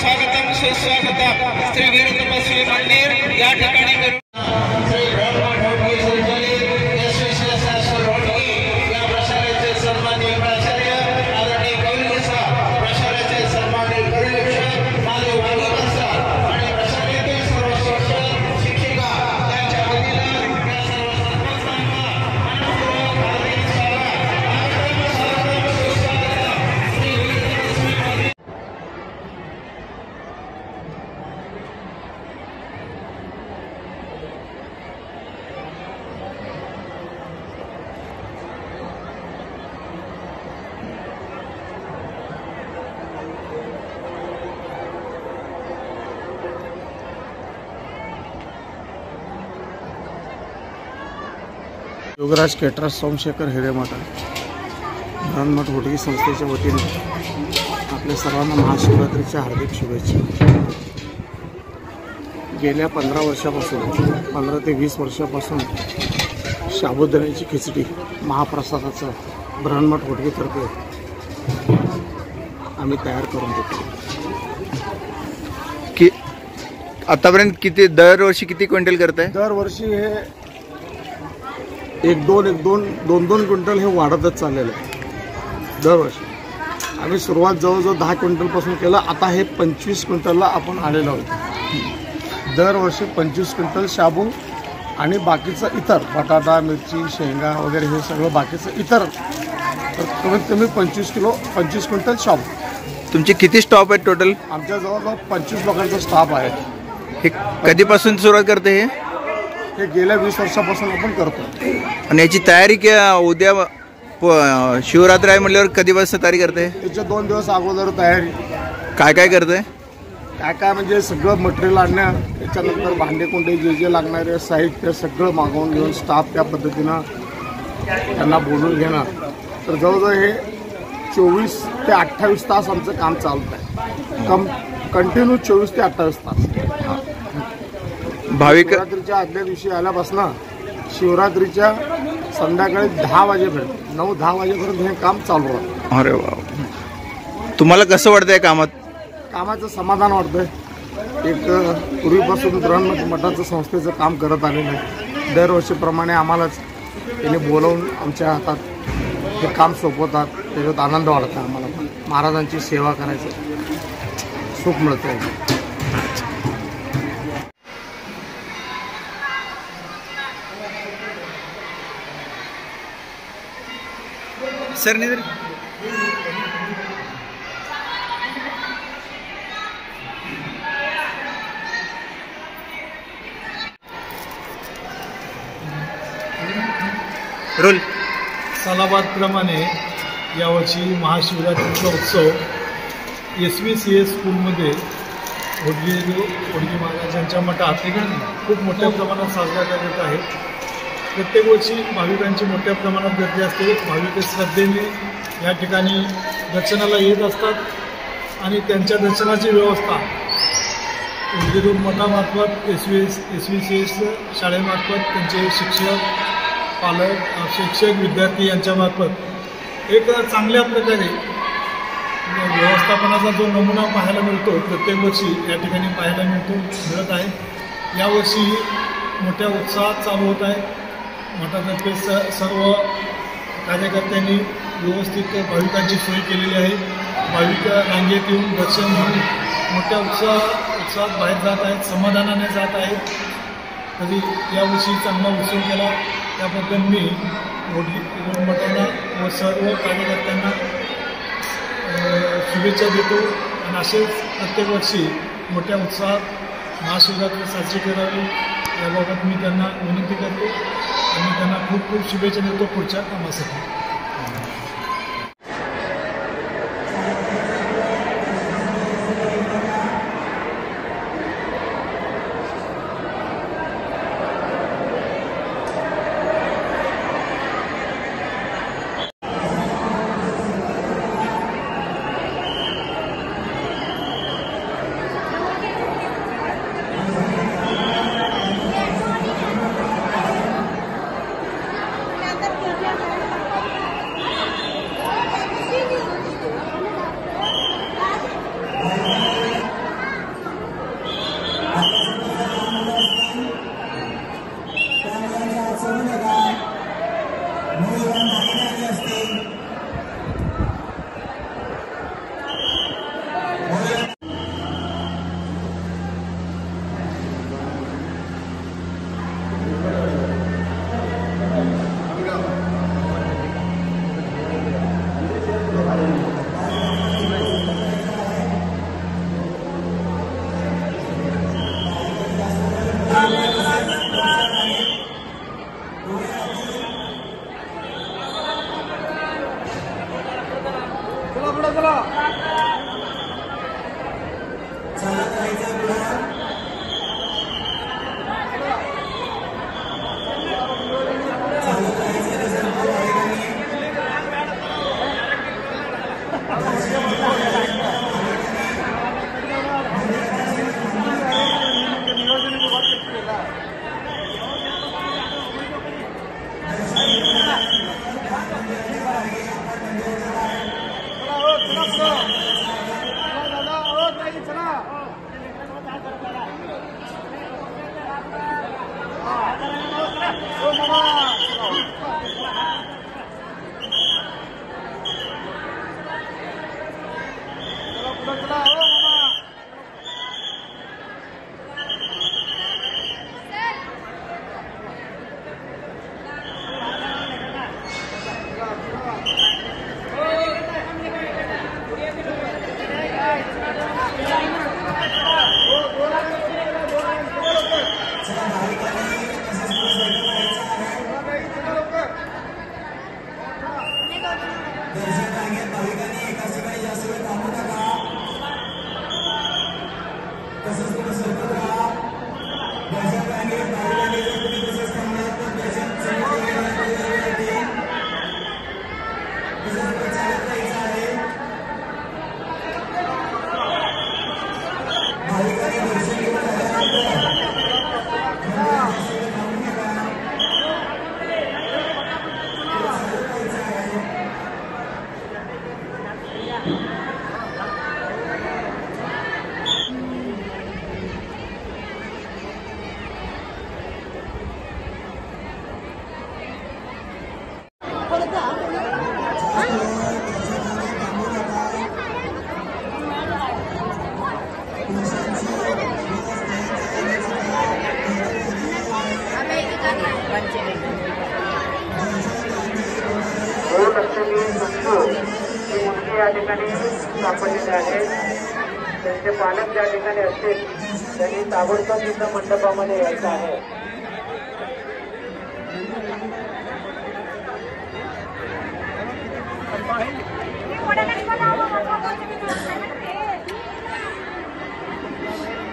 स्वागतम सुस्वागतम श्री वीर तपस्वी मंदिर या ठिकाणी श्री ब्रह्मा ढोबळे संचालित यशस्वी शास्त्र रोडगी या प्रशालेचे सन्माननीय प्राचार्य आदरणीय गौरी सर, प्रशालेचे सन्माननीय परिरक्षक मानव वाघ सर आणि प्रशालेतील सर्व शिक्षक शिक्षिका यांच्या वतीनं या सर्व संस्थांना मनपूर्वक हार्दिक स्वागत सुस्वागतम श्री वीर तपस्वी मंदिर। योगराज केटरर्स सोमशेखर हिरेमठ ब्रह्ममठ होटगी संस्थेच्या वतीने आपल्या सर्वांना महाशिवरात्रीच्या हार्दिक शुभेच्छा। गेल्या 15 वर्षापासून 15 ते 20 वर्षापासून साबुदाण्याची खिचडी महाप्रसादाचा ब्रह्ममठ होटगीतर्फे आम्ही तयार करून देतो। की आतापर्यंत किती दरवर्षी किती क्विंटल करताय? दरवर्षी हे एक दोन क्विंटल हे वाढतच चाललेलं आहे। दरवर्षी आम्ही सुरुवात जवळजवळ 10 क्विंटलपासून केलं, आता हे 25 क्विंटलला आपण आलेलो आहोत। दरवर्षी 25 क्विंटल शाबू आणि बाकीचं इतर बटाटा मिरची शेंगा वगैरे हे सगळं बाकीचं इतर तर कमीत कमी 25 क्विंटल शाबू। तुमचे किती स्टॉप आहेत टोटल? आमच्या जवळजवळ 25 लोकांचा स्टाफ आहे। हे कधीपासून सुरुवात करते? हे गेल्या 20 वर्षापासून आपण करतो। आणि याची तयारी क्या उद्या शिवरात्र आहे म्हटल्यावर कधीपासून तयारी करते? याच्या 2 दिवस अगोदर तयारी। काय काय करते? काय म्हणजे सगळं मटेरियल आणणं, त्याच्यानंतर भांडे कोंडे जे लागणारे साहित्य सगळं मागवून घेऊन स्टाफ त्या पद्धतीनं त्यांना बोलून घेणं। तर जवळजवळ हे 24 ते 28 तास आमचं काम चालत आहे। कंटिन्यू 24 ते 28 तास। भाविक शिवरात्रीच्या आदल्या दिवशी आल्यापासून शिवरात्रीच्या संध्याकाळी 10 वाजेपर्यंत 9-10 वाजेपर्यंत हे काम चालू आहे। अरे वा, तुम्हाला कसं वाटतंय कामाचं समाधान वाटतंय। एक पूर्वीपासून ब्रह्ममठ मठाचं संस्थेचं काम करत आलेलं आहे। दरवर्षीप्रमाणे आम्हालाच त्याने बोलवून आमच्या हातात हे काम सोपवतात, त्याच्यात आनंद वाटतो आम्हाला। महाराजांची सेवा करायचं सुख मिळतं। सर निधर रोल सालाबादप्रमाणे यावर्षी महाशिवरात्रीचा उत्सव SVCS स्कूलमध्ये होडगी महाराजांच्या मठात खूप मोठ्या प्रमाणात साजरा करत आहे। प्रत्येक वर्षी भाविकांची मोठ्या प्रमाणात गर्दी असते। भाविक श्रद्धेने या ठिकाणी दर्शनाला येत असतात आणि त्यांच्या दर्शनाची व्यवस्था होडगी मठामार्फत SVCS शाळेमार्फत त्यांचे शिक्षक पालक शिक्षक विद्यार्थी यांच्यामार्फत एक चांगल्या प्रकारे व्यवस्थापनाचा जो नमुना पाहायला मिळतो प्रत्येक वर्षी या ठिकाणी पाहायला मिळत आहे। यावर्षी मोठ्या उत्साहात चालू होत आहे। मठातर्फे सर्व कार्यकर्त्यांनी व्यवस्थित भाविकांची सोय केलेली आहे। भाविक रांगेत येऊन दर्शन घेऊन मोठ्या उत्साहात बाहेर जात आहेत, समाधानाने जात आहेत। तरी यावर्षी चांगला उत्सव केला त्याबद्दल मी होडगी मठाला व सर्व कार्यकर्त्यांना शुभेच्छा देतो आणि असेच प्रत्येक वर्षी मोठ्या उत्साहात महाशिवरात्री साजरी करावी याबाबत मी त्यांना विनंती करतो आणि त्यांना खूप खूप शुभेच्छा देतो पुढच्या कामासाठी। या ठिकाणी सापडलेले आहेत. त्यांचे पालक ज्या ठिकाणी असतील त्यांनी ताबडतोब तिथं मंडपामध्ये यायचं आहे.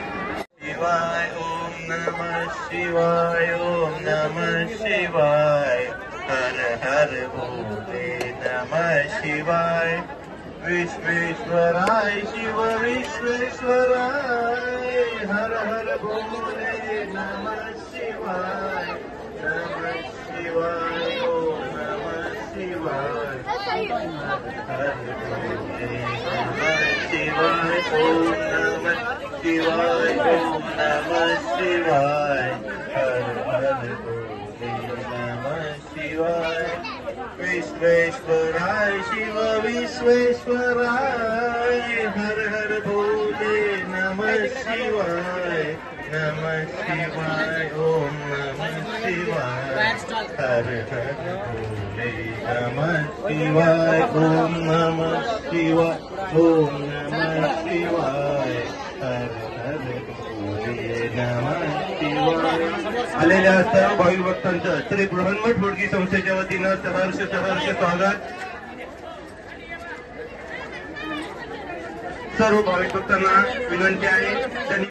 शिवाय ओम नमः शिवाय ओम नमः शिवाय हर हर भोले नमः शिवाय विश्वेश्वराय शिव विश्वेश्वराय हर हर भोले नमः शिवाय ओम नमः शिवाय हर भोले नमः शिवाय ओम नमः शिवाय ओम नमः शिवाय हर हर भोले नमः शिवाय विश्वेश्वराय शिव विश्वेश्वराय हर हर भोले नमः शिवाय ओम नमः शिवाय हर हर भोले नमः शिवाय ओम नमः शिवाय ओम नमः शिवाय हर हर भोले नमः शिवाय. आलेल्या सर्व भाविक भक्तांचं श्री बृहन्मठ बोडगी संस्थेच्या वतीनं सहर्ष स्वागत. सर्व भाविक भक्तांना विनंती आहे त्यांनी